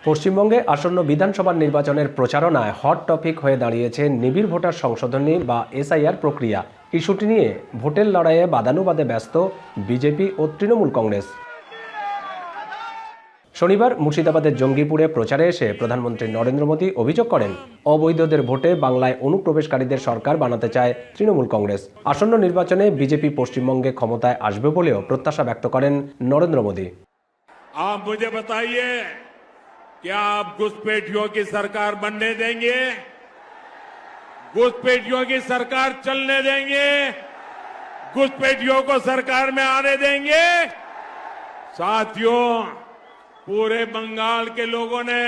পশ্চিমবঙ্গে আসন্ন বিধানসভা নির্বাচনের প্রচারণায় হট টপিক হয়ে দাঁড়িয়েছে নিবিড় ভোটার সংশোধনী বা এসআইআর প্রক্রিয়া। ইস্যুটি নিয়ে ভোটের লড়াইয়ে বাদানুবাদে ব্যস্ত বিজেপি ও তৃণমূল কংগ্রেস। শনিবার মুর্শিদাবাদের জঙ্গিপুরে প্রচারে এসে প্রধানমন্ত্রী নরেন্দ্র মোদী অভিযোগ করেন, অবৈধদের ভোটে বাংলায় অনুপ্রবেশকারীদের সরকার বানাতে চায় তৃণমূল কংগ্রেস। আসন্ন নির্বাচনে বিজেপি পশ্চিমবঙ্গে ক্ষমতায় আসবে বলেও প্রত্যাশা ব্যক্ত করেন নরেন্দ্র মোদী। क्या आप घुसपैठियों की सरकार बनने देंगे? घुसपैठियों की सरकार चलने देंगे? घुसपैठियों को सरकार में आने देंगे? साथियों, पूरे बंगाल के लोगों ने,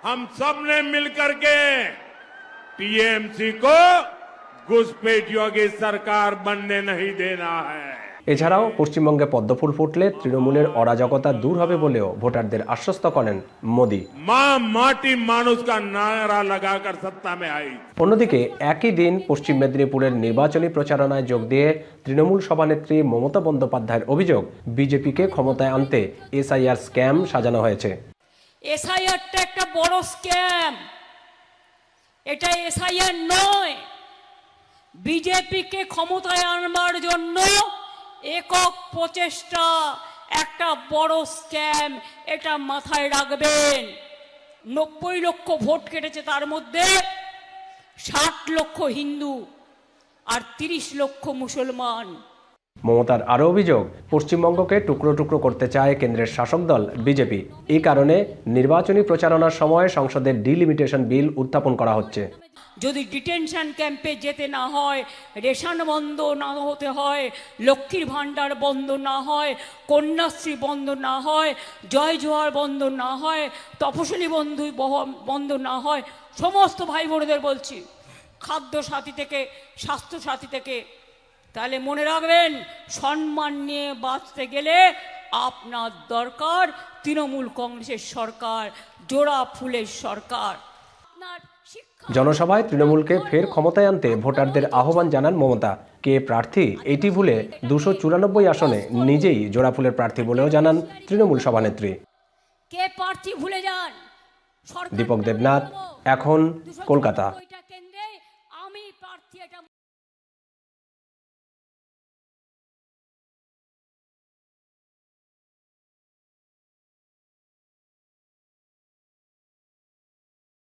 हम सब ने मिलकर के टीएमसी को घुसपैठियों की सरकार बनने नहीं देना है। এছাড়াও পশ্চিমবঙ্গে পদ্মফুল ফুটলে তৃণমূলের অরাজকতা দূর হবে বলেও ভোটারদের আশ্বস্ত করেন মোদী। অন্যদিকে একই দিন পশ্চিম মেদিনীপুরের নির্বাচনী প্রচারণায় যোগ দিয়ে তৃণমূল সভানেত্রী মমতা বন্দ্যোপাধ্যায়ের অভিযোগ, বিজেপিকে ক্ষমতায় আনতে এসআইআর স্ক্যাম সাজানো হয়েছে। এসআইআরটা একটা বড় স্ক্যাম, এটা এসআইআর নয়। বিজেপিকে ক্ষমতায় আনবার জন্য একক প্রচেষ্টা, একটা বড় স্ক্যাম, এটা মাথায় রাখবেন। 90 লক্ষ ভোট কেটেছে, তার মধ্যে 60 লক্ষ হিন্দু আর 30 লক্ষ মুসলমান। মমতার আরও অভিযোগ, পশ্চিমবঙ্গকে টুকরো টুকরো করতে চায় কেন্দ্রের শাসক দল বিজেপি। এই কারণে নির্বাচনী প্রচারণার সময় সংসদের ডিলিমিটেশন বিল উত্থাপন করা হচ্ছে। যদি ডিটেনশন ক্যাম্পে যেতে না হয়, রেশন বন্ধ না হতে হয়, লক্ষ্মীর ভাণ্ডার বন্ধ না হয়, কন্যাশ্রী বন্ধ না হয়, জয় জোহার বন্ধ না হয়, তপশিলি বন্ধু বন্ধ না হয়, সমস্ত ভাই বোনদের বলছি, খাদ্য সাথী থেকে স্বাস্থ্য সাথী থেকে, তাহলে মনে রাখবেন, সম্মান নিয়ে বাঁচতে গেলে আপনার দরকার তৃণমূল কংগ্রেসের সরকার, জোড়া ফুলের সরকার। জনসভায় তৃণমূলকে ফের ক্ষমতায় আনতে ভোটারদের আহ্বান জানান মমতা। কে প্রার্থী এটি ভুলে 294 আসনে নিজেই জোড়া ফুলের প্রার্থী বলেও জানান তৃণমূল সভানেত্রী। কে প্রার্থী ভুলে যান। দীপক দেবনাথ, এখন, কলকাতা।